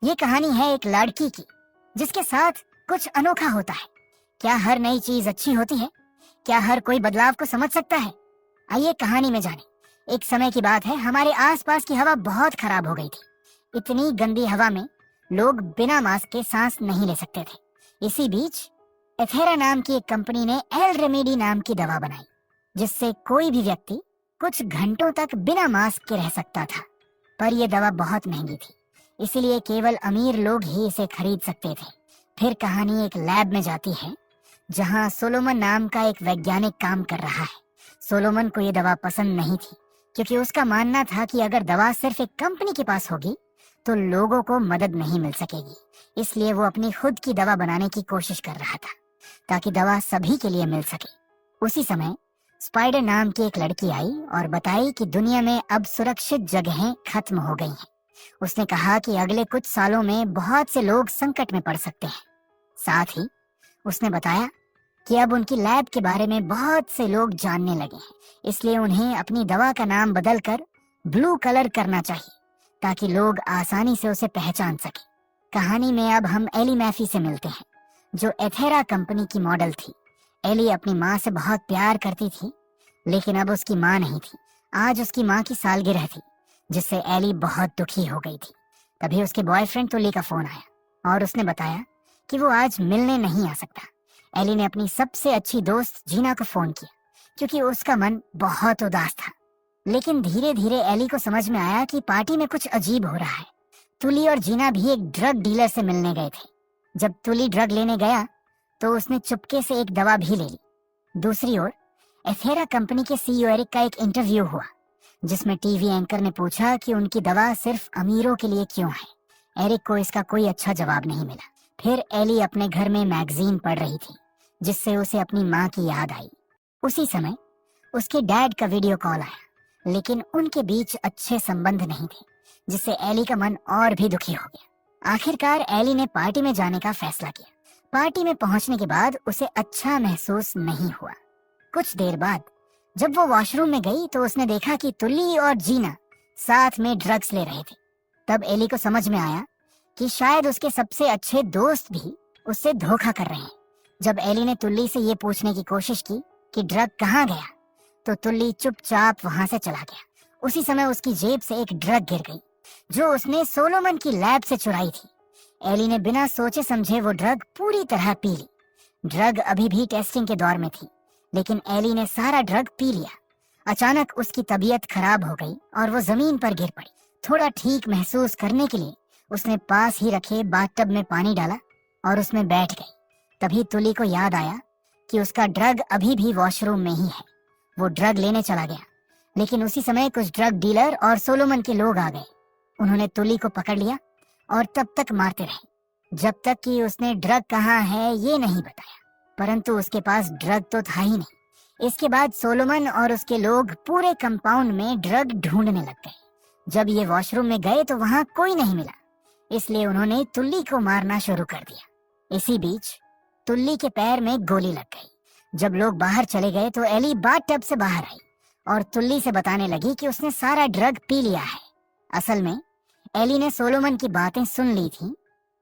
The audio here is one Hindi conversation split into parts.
ये कहानी है एक लड़की की जिसके साथ कुछ अनोखा होता है। क्या हर नई चीज अच्छी होती है? क्या हर कोई बदलाव को समझ सकता है? आइए कहानी में जाने। एक समय की बात है, हमारे आसपास की हवा बहुत खराब हो गई थी। इतनी गंदी हवा में लोग बिना मास्क के सांस नहीं ले सकते थे। इसी बीच एथेरा नाम की एक कंपनी ने एल रेमेडी नाम की दवा बनाई, जिससे कोई भी व्यक्ति कुछ घंटों तक बिना मास्क के रह सकता था। पर यह दवा बहुत महंगी थी, इसीलिए केवल अमीर लोग ही इसे खरीद सकते थे। फिर कहानी एक लैब में जाती है, जहां सोलोमन नाम का एक वैज्ञानिक काम कर रहा है। सोलोमन को यह दवा पसंद नहीं थी, क्योंकि उसका मानना था कि अगर दवा सिर्फ एक कंपनी के पास होगी तो लोगों को मदद नहीं मिल सकेगी। इसलिए वो अपनी खुद की दवा बनाने की कोशिश कर रहा था, ताकि दवा सभी के लिए मिल सके। उसी समय स्पाइडर नाम की एक लड़की आई और बताई कि दुनिया में अब सुरक्षित जगहें खत्म हो गई हैं। उसने कहा कि अगले कुछ सालों में बहुत से लोग संकट में पड़ सकते हैं। साथ ही उसने बताया कि अब उनकी लैब के बारे में बहुत से लोग जानने लगे हैं, इसलिए उन्हें अपनी दवा का नाम बदलकर ब्लू कलर करना चाहिए, ताकि लोग आसानी से उसे पहचान सके। कहानी में अब हम एली मैफी से मिलते हैं, जो एथेरा कंपनी की मॉडल थी। एली अपनी माँ से बहुत प्यार करती थी, लेकिन अब उसकी माँ नहीं थी। आज उसकी माँ की सालगिरह थी, जिससे एली बहुत दुखी हो गई थी। तभी उसके बॉयफ्रेंड तुली का फोन आया और उसने बताया कि वो आज मिलने नहीं आ सकता। एली ने अपनी सबसे अच्छी दोस्त जीना को फोन किया, क्योंकि उसका मन बहुत उदास था। लेकिन धीरे धीरे एली को समझ में आया कि पार्टी में कुछ अजीब हो रहा है। तुली और जीना भी एक ड्रग डीलर से मिलने गए थे। जब तुली ड्रग लेने गया तो उसने चुपके से एक दवा भी ले ली। दूसरी ओर एथेरा कंपनी के सीईओ एरिक का एक इंटरव्यू हुआ, जिसमें टीवी एंकर ने पूछा कि उनकी दवा सिर्फ अमीरों के लिए क्यों है। एरिक को इसका कोई अच्छा जवाब नहीं मिला। फिर एली अपने घर में मैगजीन पढ़ रही थी, जिससे उसे अपनी माँ की याद आई। उसी समय उसके डैड का वीडियो कॉल आया, लेकिन उनके बीच अच्छे संबंध नहीं थे, जिससे एली का मन और भी दुखी हो गया। आखिरकार एली ने पार्टी में जाने का फैसला किया। पार्टी में पहुंचने के बाद उसे अच्छा महसूस नहीं हुआ। कुछ देर बाद जब वो वॉशरूम में गई तो उसने देखा कि तुली और जीना साथ में ड्रग्स ले रहे थे। तब एली को समझ में आया कि शायद उसके सबसे अच्छे दोस्त भी उससे धोखा कर रहे हैं। जब एली ने तुली से ये पूछने की कोशिश की कि ड्रग कहाँ गया, तो तुली चुपचाप वहां से चला गया। उसी समय उसकी जेब से एक ड्रग गिर गई, जो उसने सोलोमन की लैब से चुराई थी। एली ने बिना सोचे समझे वो ड्रग पूरी तरह पी ली। ड्रग अभी भी टेस्टिंग के दौर में थी, लेकिन एली ने सारा ड्रग पी लिया। अचानक उसकी तबीयत खराब हो गई और वो जमीन पर गिर पड़ी। थोड़ा ठीक महसूस करने के लिए उसने पास ही रखे बाथटब में पानी डाला और उसमें बैठ गई। तभी तुली को याद आया कि उसका ड्रग अभी भी वॉशरूम में ही है। वो ड्रग लेने चला गया, लेकिन उसी समय कुछ ड्रग डीलर और सोलोमन के लोग आ गए। उन्होंने तुली को पकड़ लिया और तब तक मारते रहे, जब तक कि उसने ड्रग कहाँ है ये नहीं बताया। परंतु उसके पास ड्रग तो था ही नहीं। इसके बाद सोलोमन और उसके लोग पूरे कंपाउंड में ड्रग ढूंढने लग गए। जब ये वॉशरूम में गए तो वहां कोई नहीं मिला, इसलिए उन्होंने तुली को मारना शुरू कर दिया। इसी बीच तुली के पैर में गोली लग गई। जब लोग बाहर चले गए तो एली बाथटब से बाहर आई और तुली से बताने लगी कि उसने सारा ड्रग पी लिया है। असल में एली ने सोलोमन की बातें सुन ली थी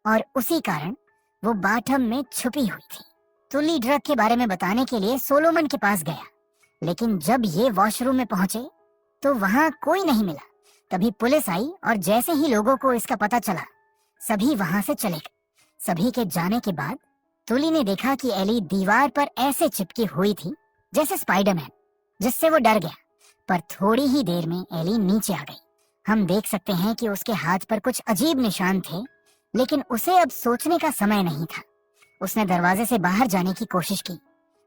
और उसी कारण वो बाथटब में छुपी हुई थी। तुली ड्रग के बारे में बताने के लिए सोलोमन के पास गया, लेकिन जब ये वॉशरूम में पहुंचे तो वहां कोई नहीं मिला। तभी पुलिस आई और जैसे ही लोगों को इसका पता चला, सभी वहां से चले गए। सभी के जाने के बाद तुली ने देखा कि एली दीवार पर ऐसे चिपकी हुई थी जैसे स्पाइडरमैन, जिससे वो डर गया। पर थोड़ी ही देर में एली नीचे आ गई। हम देख सकते हैं कि उसके हाथ पर कुछ अजीब निशान थे, लेकिन उसे अब सोचने का समय नहीं था। उसने दरवाजे से बाहर जाने की कोशिश की,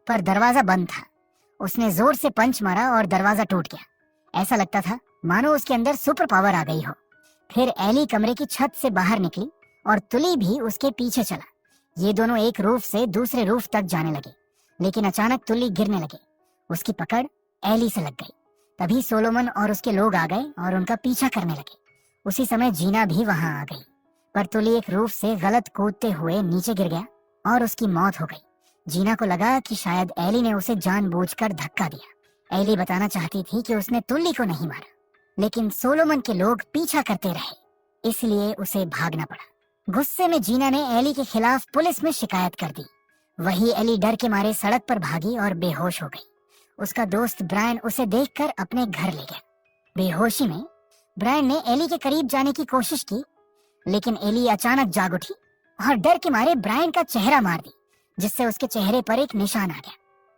पर दरवाजा बंद था। उसने जोर से पंच मारा और दरवाजा टूट गया। ऐसा लगता था मानो उसके अंदर सुपर पावर आ गई हो। फिर एली कमरे की छत से बाहर निकली और तुली भी उसके पीछे चला। ये दोनों एक रूफ से दूसरे रूफ तक जाने लगे, लेकिन अचानक तुली गिरने लगे। उसकी पकड़ एली से लग गई। तभी सोलोमन और उसके लोग आ गए और उनका पीछा करने लगे। उसी समय जीना भी वहां आ गई, पर तुली एक रूफ से गलत कूदते हुए नीचे गिर गया और उसकी मौत हो गई। जीना को लगा कि शायद एली ने उसे जानबूझकर धक्का दिया। एली बताना चाहती थी कि उसने तुली को नहीं मारा, लेकिन सोलोमन के लोग पीछा करते रहे, इसलिए उसे भागना पड़ा। गुस्से में जीना ने एली के खिलाफ पुलिस में शिकायत कर दी। वही एली डर के मारे सड़क पर भागी और बेहोश हो गई। उसका दोस्त ब्रायन उसे देखकर अपने घर ले गया। बेहोशी में ब्रायन ने एली के करीब जाने की कोशिश की, लेकिन एली अचानक जाग उठी और डर के मारे ब्रायन का चेहरा मार दी, जिससे उसके चेहरे पर एक निशान आ गया।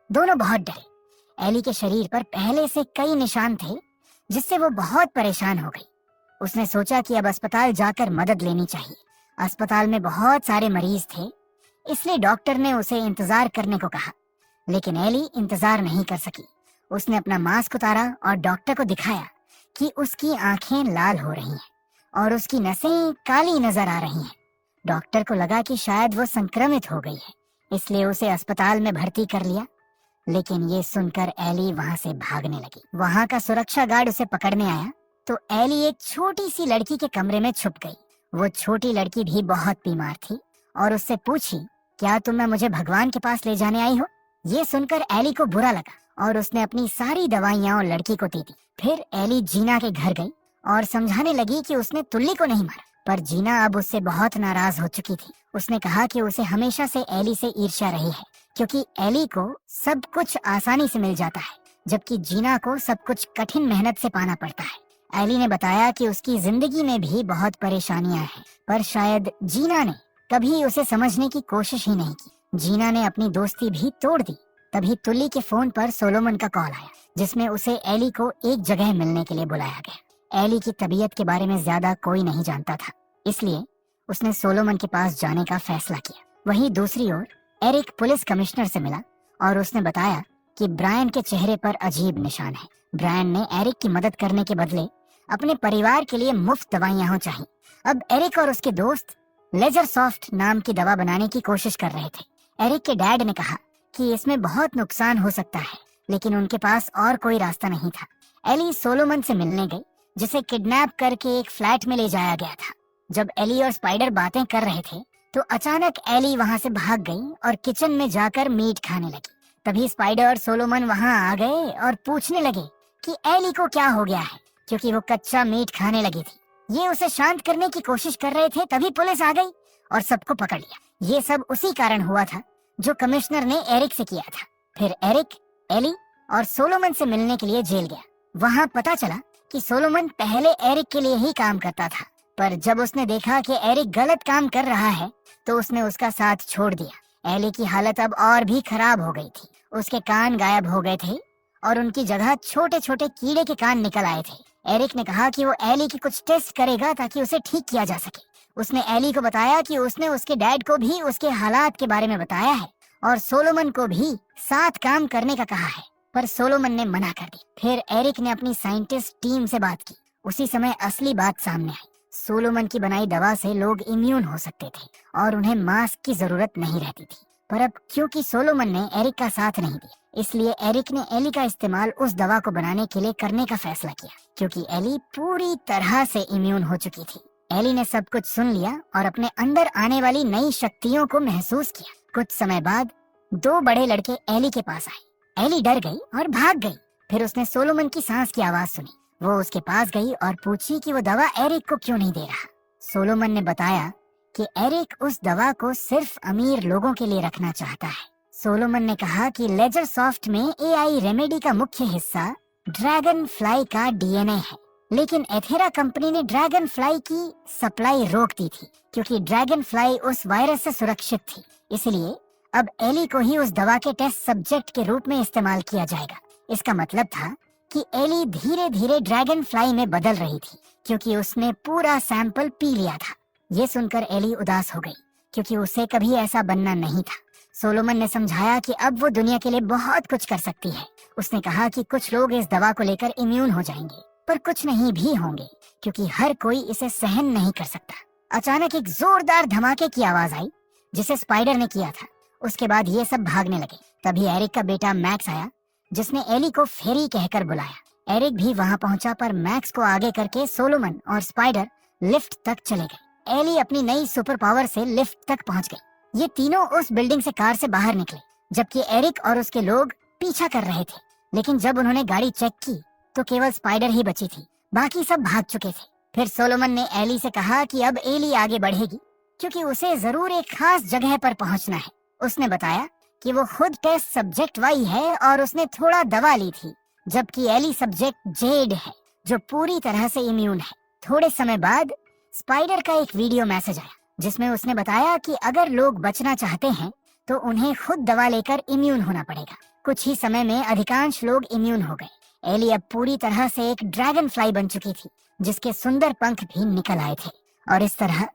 दोनों बहुत डरे। एली के शरीर पर पहले से कई निशान थे, जिससे वो बहुत परेशान हो गई। उसने सोचा कि अब अस्पताल जाकर मदद लेनी चाहिए। अस्पताल में बहुत सारे मरीज थे, इसलिए डॉक्टर ने उसे इंतजार करने को कहा, लेकिन एली इंतजार नहीं कर सकी। उसने अपना मास्क उतारा और डॉक्टर को दिखाया कि उसकी आंखें लाल हो रही हैं और उसकी नसें काली नजर आ रही हैं। डॉक्टर को लगा कि शायद वो संक्रमित हो गई है, इसलिए उसे अस्पताल में भर्ती कर लिया। लेकिन ये सुनकर एली वहां से भागने लगी। वहां का सुरक्षा गार्ड उसे पकड़ने आया तो एली एक छोटी सी लड़की के कमरे में छुप गई। वो छोटी लड़की भी बहुत बीमार थी और उससे पूछी, क्या तुम मुझे भगवान के पास ले जाने आई हो? ये सुनकर एली को बुरा लगा और उसने अपनी सारी दवाइयां और लड़की को दे दी। फिर एली जीना के घर गई और समझाने लगी कि उसने तुल्ली को नहीं मारा, पर जीना अब उससे बहुत नाराज हो चुकी थी। उसने कहा कि उसे हमेशा से एली से ईर्ष्या रही है, क्योंकि एली को सब कुछ आसानी से मिल जाता है, जबकि जीना को सब कुछ कठिन मेहनत से पाना पड़ता है। एली ने बताया कि उसकी जिंदगी में भी बहुत परेशानियां हैं, पर शायद जीना ने कभी उसे समझने की कोशिश ही नहीं की। जीना ने अपनी दोस्ती भी तोड़ दी। तभी तुल्ली के फोन पर सोलोमन का कॉल आया, जिसमें उसे एली को एक जगह मिलने के लिए बुलाया गया। एली की तबीयत के बारे में ज्यादा कोई नहीं जानता था, इसलिए उसने सोलोमन के पास जाने का फैसला किया। वहीं दूसरी ओर एरिक पुलिस कमिश्नर से मिला और उसने बताया कि ब्रायन के चेहरे पर अजीब निशान है। ब्रायन ने एरिक की मदद करने के बदले अपने परिवार के लिए मुफ्त दवाइयां हो चाहिए। अब एरिक और उसके दोस्त लेजर सॉफ्ट नाम की दवा बनाने की कोशिश कर रहे थे। एरिक के डैड ने कहा कि इसमें बहुत नुकसान हो सकता है, लेकिन उनके पास और कोई रास्ता नहीं था। एली सोलोमन से मिलने गई, जिसे किडनैप करके एक फ्लैट में ले जाया गया था। जब एली और स्पाइडर बातें कर रहे थे तो अचानक एली वहां से भाग गई और किचन में जाकर मीट खाने लगी। तभी स्पाइडर और सोलोमन वहां आ गए और पूछने लगे कि एली को क्या हो गया है, क्योंकि वो कच्चा मीट खाने लगी थी। ये उसे शांत करने की कोशिश कर रहे थे, तभी पुलिस आ गई और सबको पकड़ लिया। ये सब उसी कारण हुआ था जो कमिश्नर ने एरिक से किया था। फिर एरिक, एली और सोलोमन से मिलने के लिए जेल गया। वहाँ पता चला कि सोलोमन पहले एरिक के लिए ही काम करता था, पर जब उसने देखा कि एरिक गलत काम कर रहा है तो उसने उसका साथ छोड़ दिया। एली की हालत अब और भी खराब हो गई थी। उसके कान गायब हो गए थे और उनकी जगह छोटे छोटे कीड़े के कान निकल आए थे। एरिक ने कहा कि वो एली की कुछ टेस्ट करेगा ताकि उसे ठीक किया जा सके। उसने एली को बताया कि उसने उसके डैड को भी उसके हालात के बारे में बताया है और सोलोमन को भी साथ काम करने का कहा है, पर सोलोमन ने मना कर दी। फिर एरिक ने अपनी साइंटिस्ट टीम से बात की। उसी समय असली बात सामने आई। सोलोमन की बनाई दवा से लोग इम्यून हो सकते थे और उन्हें मास्क की जरूरत नहीं रहती थी, पर अब क्योंकि सोलोमन ने एरिक का साथ नहीं दिया, इसलिए एरिक ने एली का इस्तेमाल उस दवा को बनाने के लिए करने का फैसला किया, क्योंकि एली पूरी तरह से इम्यून हो चुकी थी। एली ने सब कुछ सुन लिया और अपने अंदर आने वाली नई शक्तियों को महसूस किया। कुछ समय बाद दो बड़े लड़के एली के पास आए। एली डर गई और भाग गई। फिर उसने सोलोमन की सांस की आवाज सुनी। वो उसके पास गई और पूछी कि वो दवा एरिक को क्यों नहीं दे रहा। सोलोमन ने बताया कि एरिक उस दवा को सिर्फ अमीर लोगों के लिए रखना चाहता है। सोलोमन ने कहा कि लेजर सॉफ्ट में एआई रेमेडी का मुख्य हिस्सा ड्रैगन फ्लाई का डीएनए है, लेकिन एथेरा कंपनी ने ड्रैगन फ्लाई की सप्लाई रोक दी थी, क्योंकि ड्रैगन फ्लाई उस वायरस से सुरक्षित थी। इसलिए अब एली को ही उस दवा के टेस्ट सब्जेक्ट के रूप में इस्तेमाल किया जाएगा। इसका मतलब था कि एली धीरे धीरे ड्रैगन फ्लाई में बदल रही थी, क्योंकि उसने पूरा सैंपल पी लिया था। ये सुनकर एली उदास हो गई, क्योंकि उसे कभी ऐसा बनना नहीं था। सोलोमन ने समझाया कि अब वो दुनिया के लिए बहुत कुछ कर सकती है। उसने कहा कि कुछ लोग इस दवा को लेकर इम्यून हो जाएंगे, पर कुछ नहीं भी होंगे, क्योंकि हर कोई इसे सहन नहीं कर सकता। अचानक एक जोरदार धमाके की आवाज आई, जिसे स्पाइडर ने किया था। उसके बाद ये सब भागने लगे। तभी एरिक का बेटा मैक्स आया, जिसने एली को फेरी कहकर बुलाया। एरिक भी वहां पहुंचा, पर मैक्स को आगे करके सोलोमन और स्पाइडर लिफ्ट तक चले गए। एली अपनी नई सुपर पावर से लिफ्ट तक पहुंच गई। ये तीनों उस बिल्डिंग से कार से बाहर निकले, जबकि एरिक और उसके लोग पीछा कर रहे थे। लेकिन जब उन्होंने गाड़ी चेक की तो केवल स्पाइडर ही बची थी, बाकी सब भाग चुके थे। फिर सोलोमन ने एली से कहा कि अब एली आगे बढ़ेगी क्योंकि उसे जरूर एक खास जगह पर पहुंचना है। उसने बताया कि वो खुद टेस्ट सब्जेक्ट वाई है और उसने थोड़ा दवा ली थी, जबकि एली सब्जेक्ट जेड है जो पूरी तरह से इम्यून है। थोड़े समय बाद स्पाइडर का एक वीडियो मैसेज आया जिसमें उसने बताया कि अगर लोग बचना चाहते हैं तो उन्हें खुद दवा लेकर इम्यून होना पड़ेगा। कुछ ही समय में अधिकांश लोग इम्यून हो गए। एली अब पूरी तरह से एक ड्रैगन फ्लाई बन चुकी थी जिसके सुंदर पंख भी निकल आए थे और इस तरह